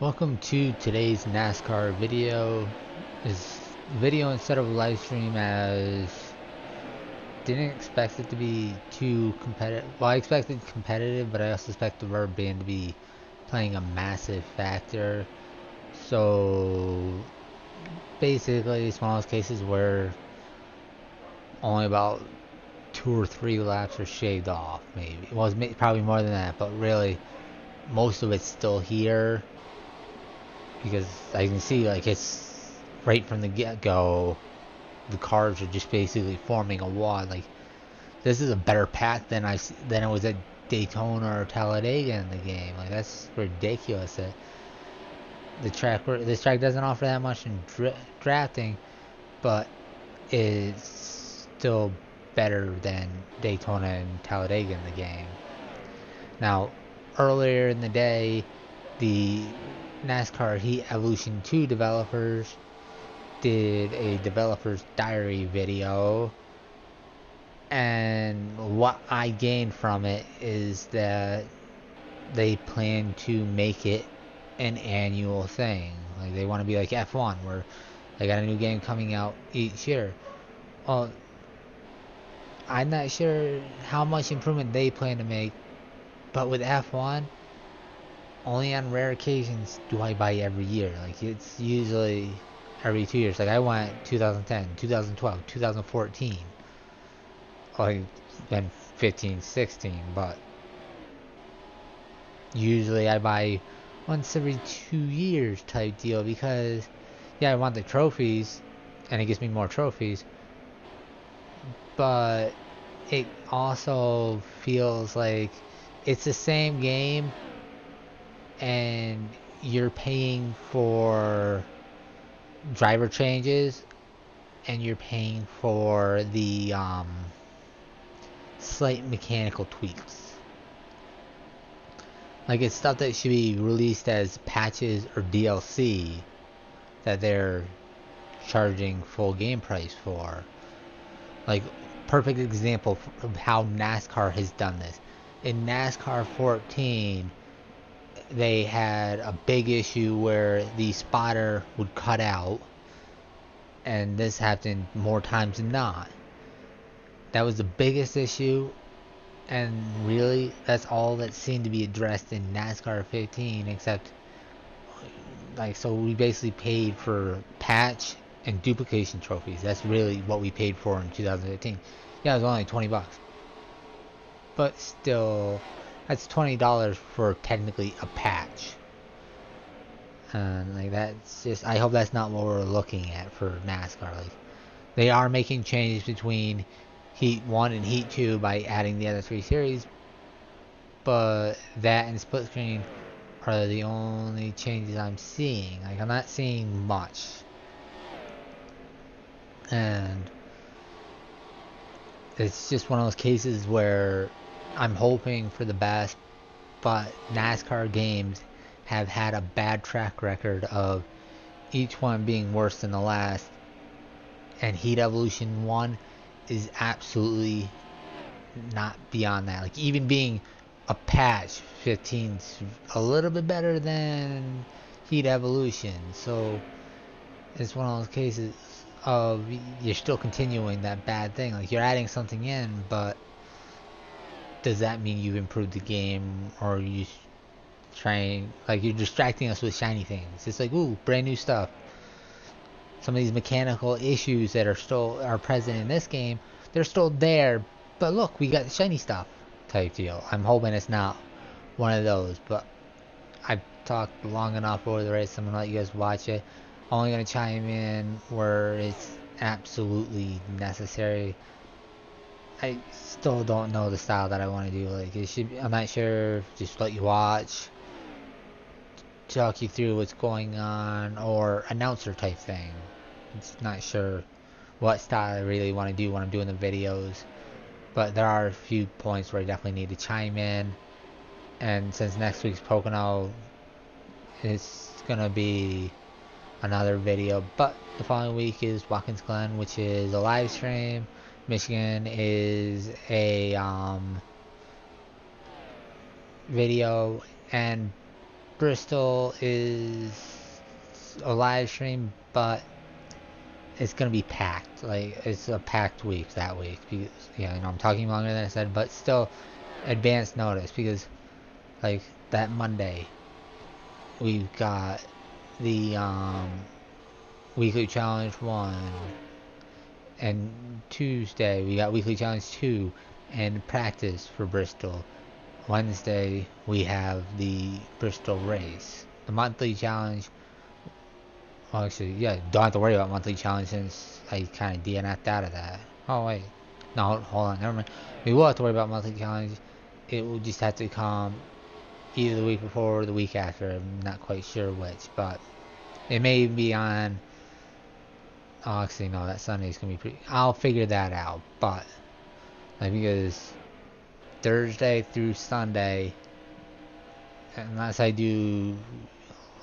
Welcome to today's NASCAR video. This video instead of a live stream, as didn't expect it to be too competitive. Well, I expected competitive, but I also expect the rubber band to be playing a massive factor. So basically, it's one of those cases where only about 2 or 3 laps are shaved off. Maybe well, it's probably more than that, but really, most of it's still here. Because I can see, like, it's right from the get-go, the cars are just basically forming a wad. Like, this is a better path than it was at Daytona or Talladega in the game. Like, that's ridiculous. That this track doesn't offer that much in drafting, but it's still better than Daytona and Talladega in the game. Now, earlier in the day, the NASCAR Heat Evolution 2 developers did a developer's diary video, and what I gained from it is that they plan to make it an annual thing. Like, they want to be like F1, where they got a new game coming out each year. Well, I'm not sure how much improvement they plan to make, but with F1, only on rare occasions do I buy every year. Like, it's usually every 2 years. Like, I went 2010, 2012, 2014. Like, then 15, 16. But usually I buy once every 2 years type deal, because, yeah, I want the trophies, and it gives me more trophies. But it also feels like it's the same game, and you're paying for driver changes, and you're paying for the slight mechanical tweaks. Like, it's stuff that should be released as patches or DLC that they're charging full game price for. Like, perfect example of how NASCAR has done this. In NASCAR 14, they had a big issue where the spotter would cut out, and this happened more times than not. That was the biggest issue, and really that's all that seemed to be addressed in NASCAR 15, except, like, so we basically paid for patch and duplication trophies. That's really what we paid for in 2015. Yeah, it was only $20, but still, that's $20 for technically a patch. And like, that's just, I hope that's not what we're looking at for NASCAR. Like, they are making changes between Heat 1 and Heat 2 by adding the other 3 series, but that and split screen are the only changes I'm seeing. Like, I'm not seeing much. And it's just one of those cases where I'm hoping for the best, but NASCAR games have had a bad track record of each one being worse than the last, and Heat Evolution 1 is absolutely not beyond that. Like, even being a patch, 15's a little bit better than Heat Evolution. So it's one of those cases of you're still continuing that bad thing. Like, you're adding something in, but does that mean you've improved the game, or you trying, like, you're distracting us with shiny things? It's like, ooh, brand new stuff. Some of these mechanical issues that are present in this game, they're still there, but look, we got shiny stuff type deal. I'm hoping it's not one of those, but I've talked long enough over the race. I'm gonna let you guys watch it. Only gonna chime in where it's absolutely necessary. I still don't know the style that I want to do. Like, it should be, I'm not sure, just let you watch, talk you through what's going on, or announcer type thing. It's not sure what style I really want to do when I'm doing the videos, but there are a few points where I definitely need to chime in. And since next week's Pocono, it's gonna be another video, but the following week is Watkins Glen, which is a live stream. Michigan is a video, and Bristol is a live stream, but it's gonna be packed. Like it's a packed week that week. Because, yeah, you know I'm talking longer than I said, but still advance notice because like that Monday we've got the weekly challenge 1, and Tuesday we got weekly challenge 2 and practice for Bristol. Wednesday we have the Bristol race. The monthly challenge, well, actually, yeah, don't have to worry about monthly challenge since I kind of DNF'd out of that. Oh wait, no, hold on, never mind. We will have to worry about monthly challenge. It will just have to come either the week before or the week after. I'm not quite sure which, but it may be on. Oh, actually, no, that Sunday's gonna be pretty. I'll figure that out, but like because Thursday through Sunday, unless I do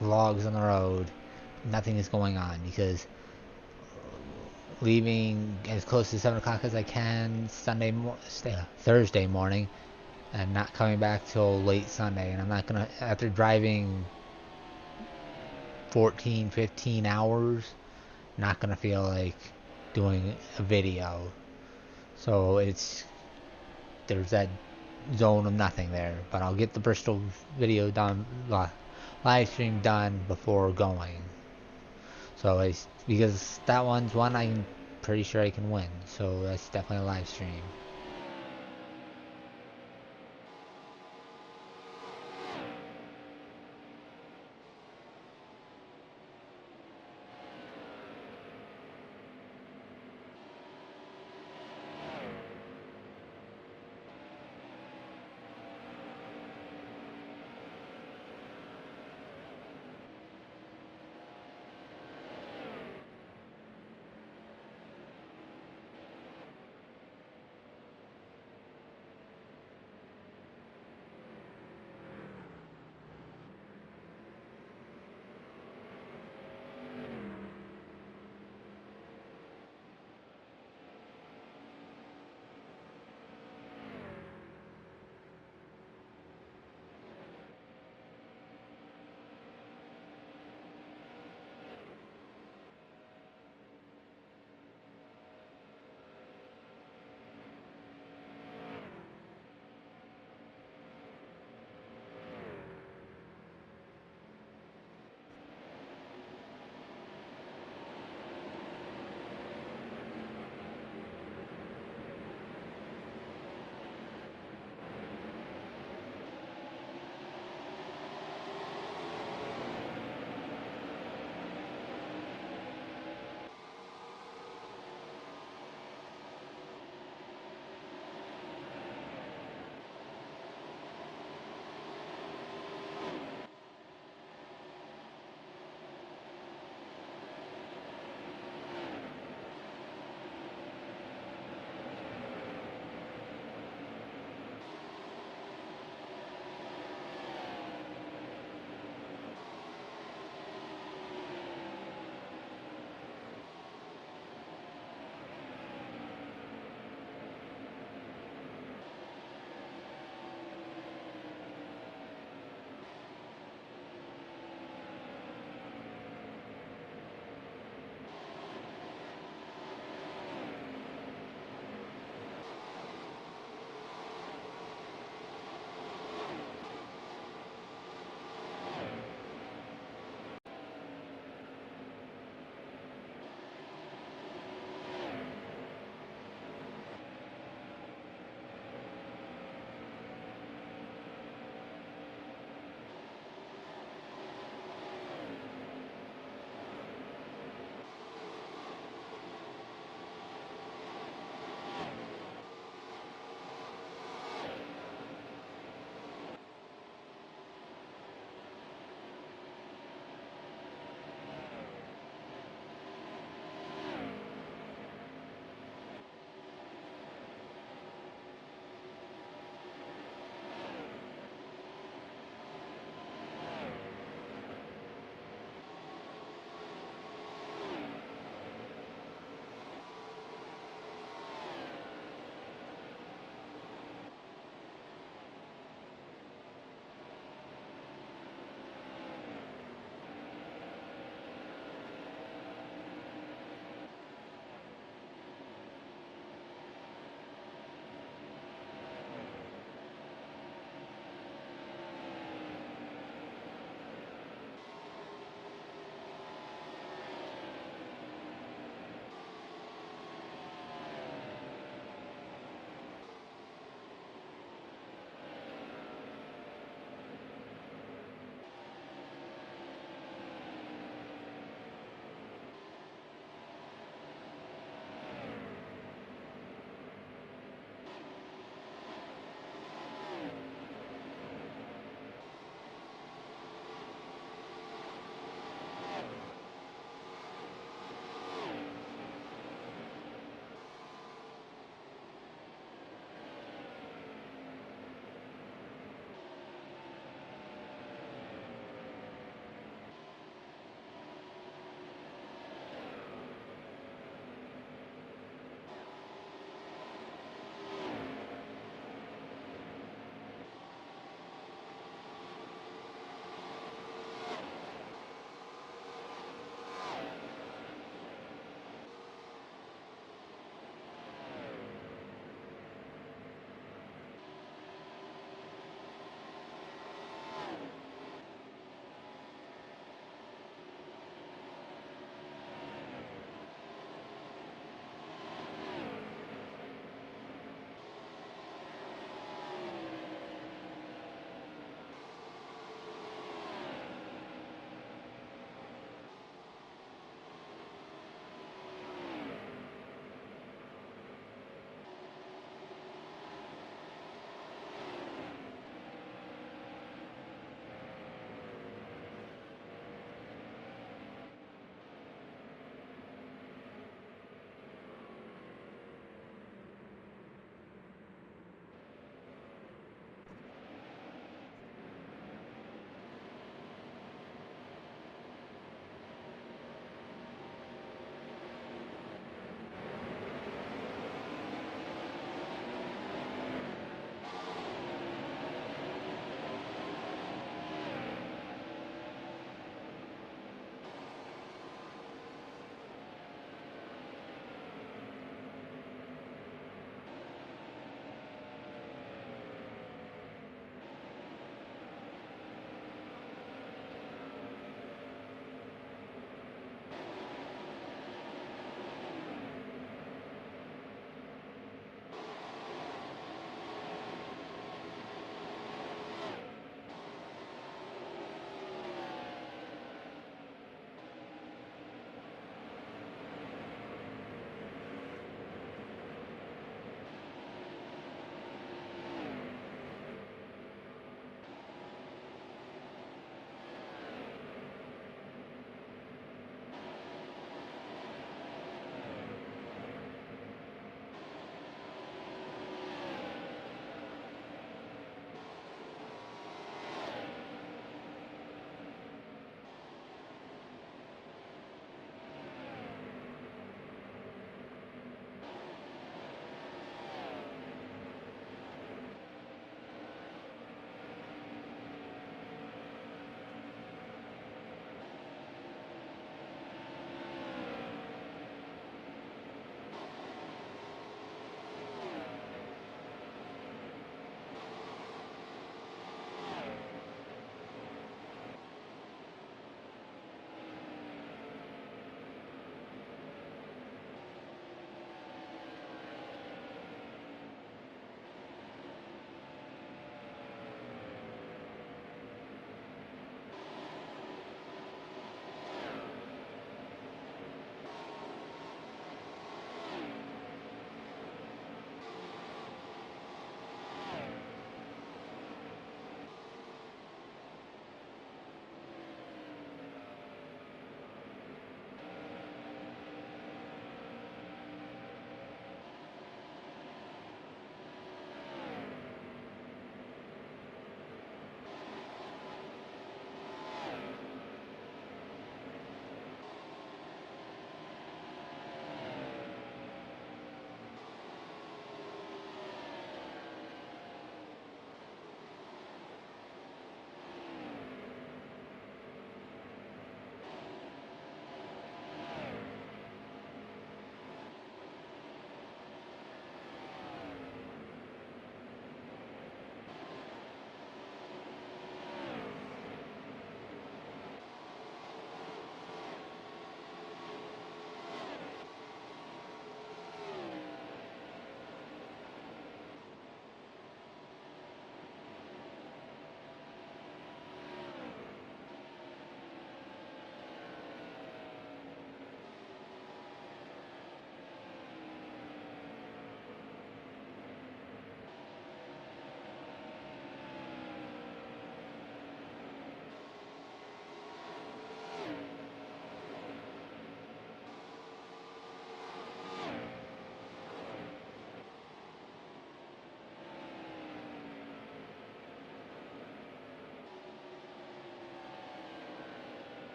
vlogs on the road, nothing is going on because leaving as close to 7 o'clock as I can Thursday morning and not coming back till late Sunday. And I'm not gonna, after driving 14, 15 hours, not gonna feel like doing a video. So there's that zone of nothing there. But I'll get the Bristol video done, live stream done before going. So it's because that one's one I'm pretty sure I can win. So that's definitely a live stream.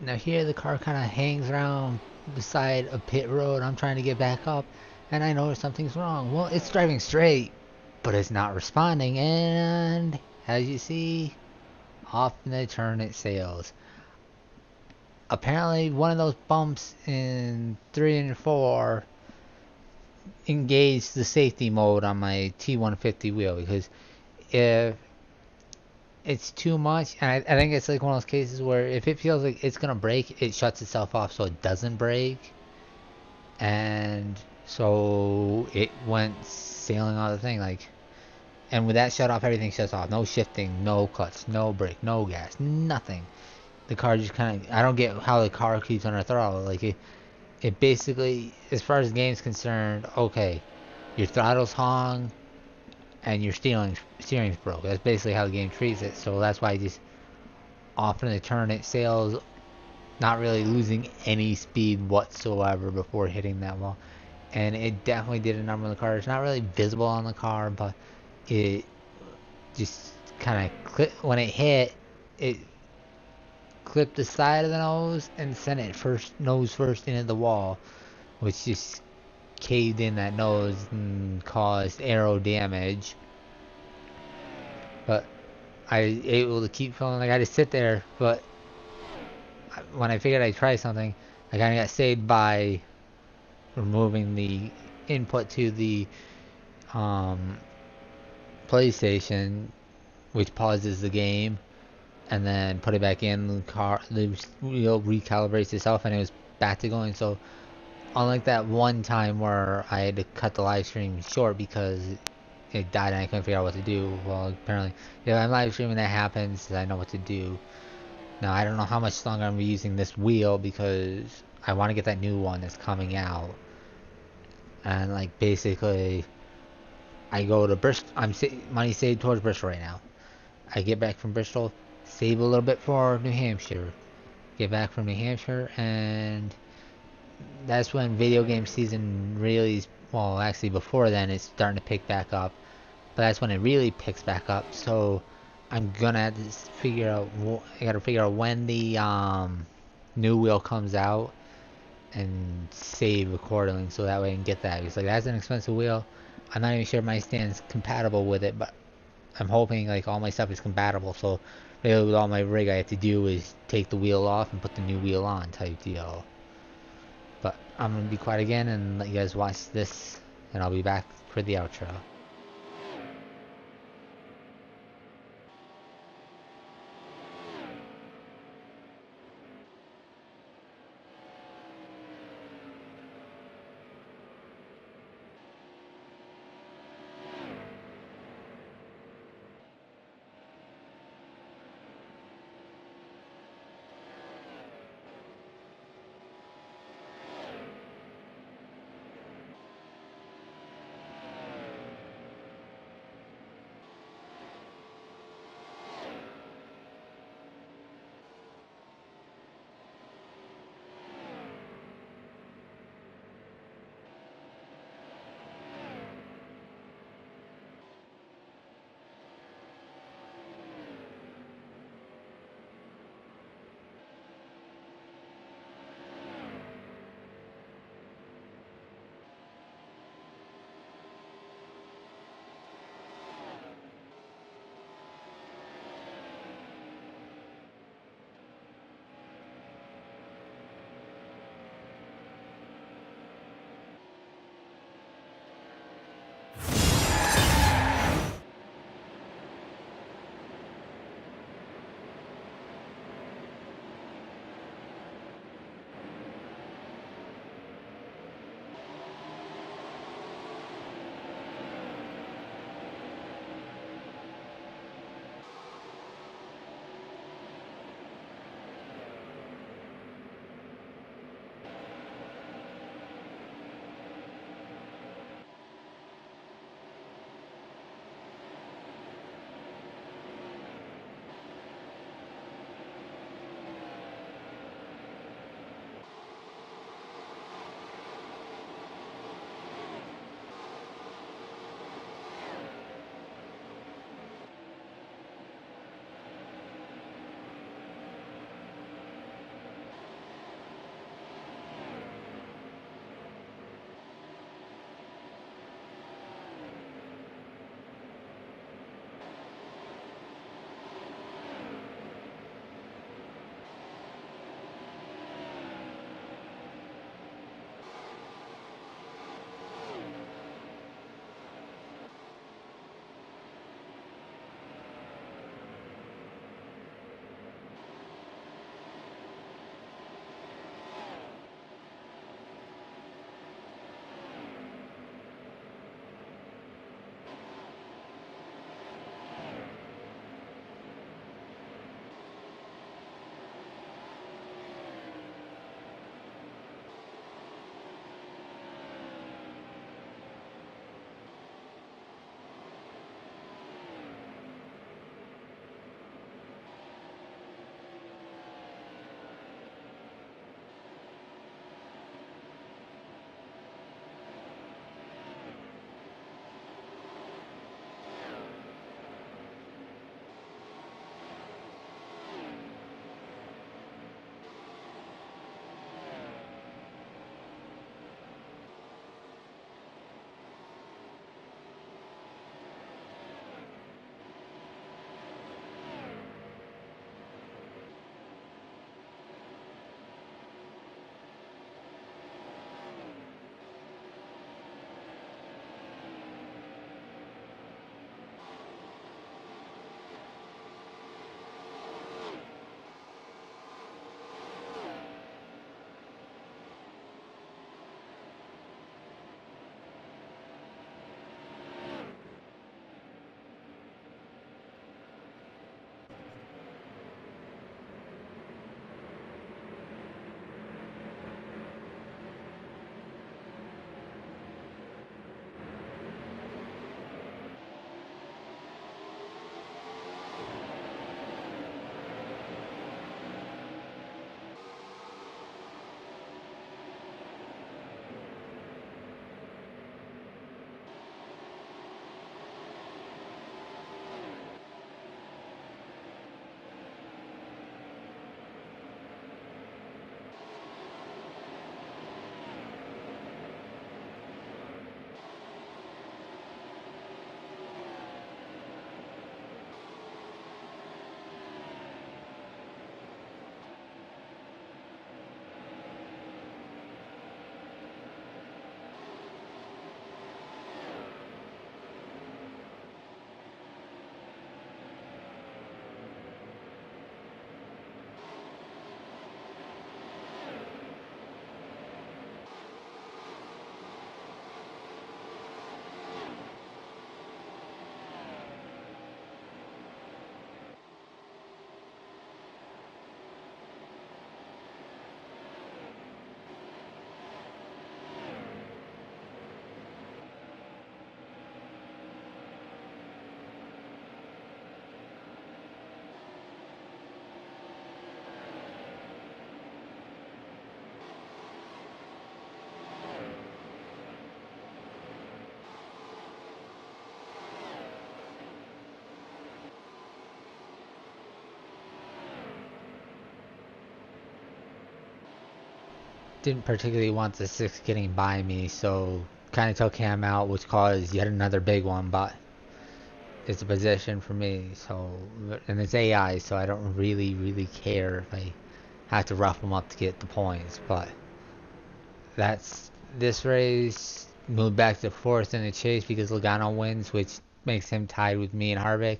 Now here the car kind of hangs around the side of pit road. I'm trying to get back up, and I notice something's wrong. Well, it's driving straight, but it's not responding, and as you see, off in the turn it sails. Apparently, one of those bumps in 3 and 4 engaged the safety mode on my T150 wheel, because if it's too much, and I think it's like one of those cases where if it feels like it's gonna break, it shuts itself off so it doesn't break, and so it went sailing on the thing, like, and with that shut off, everything shuts off. No shifting, no clutch, no brake, no gas, nothing. The car just kind of, I don't get how the car keeps under throttle. Like it basically, as far as the game's concerned, okay, your throttle's hung and your steering's broke. That's basically how the game treats it. So that's why I just often the turn it sails, not really losing any speed whatsoever before hitting that wall. And it definitely did a number on the car. It's not really visible on the car, but it just kind of when it hit, it clipped the side of the nose and sent it nose first into the wall, which just caved in that nose and caused aero damage. But I was able to keep feeling like I just sit there. But when I figured I'd try something, I kind of got saved by removing the input to the PlayStation, which pauses the game, and then put it back in the car. The wheel recalibrates itself, and it was back to going. So unlike that one time where I had to cut the live stream short because it died and I couldn't figure out what to do, well, apparently, if I'm live streaming, that happens, I know what to do. Now I don't know how much longer I'm gonna be using this wheel because I want to get that new one that's coming out. And like basically, I go to Bristol. I'm money saved towards Bristol right now. I get back from Bristol, save a little bit for New Hampshire, get back from New Hampshire, and that's when video game season really, well, actually before then it's starting to pick back up, but that's when it really picks back up. So I'm gonna have to figure out, I gotta figure out when the new wheel comes out and save accordingly, so that way I can get that, because like that's an expensive wheel. I'm not even sure my stand's compatible with it, but I'm hoping like all my stuff is compatible. So really with all my rig, I have to do is take the wheel off and put the new wheel on type deal. But I'm gonna be quiet again and let you guys watch this, and I'll be back for the outro. didn't particularly want the 6 getting by me, so kind of took him out, which caused yet another big one, but it's a position for me, so, and it's AI, so I don't really care if I have to rough them up to get the points, but that's this race. Moved back to 4th in the chase because Logano wins, which makes him tied with me and Harvick.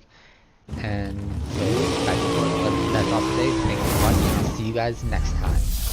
And so back to 4th. But that's all today. Thanks so much, and I'll see you guys next time.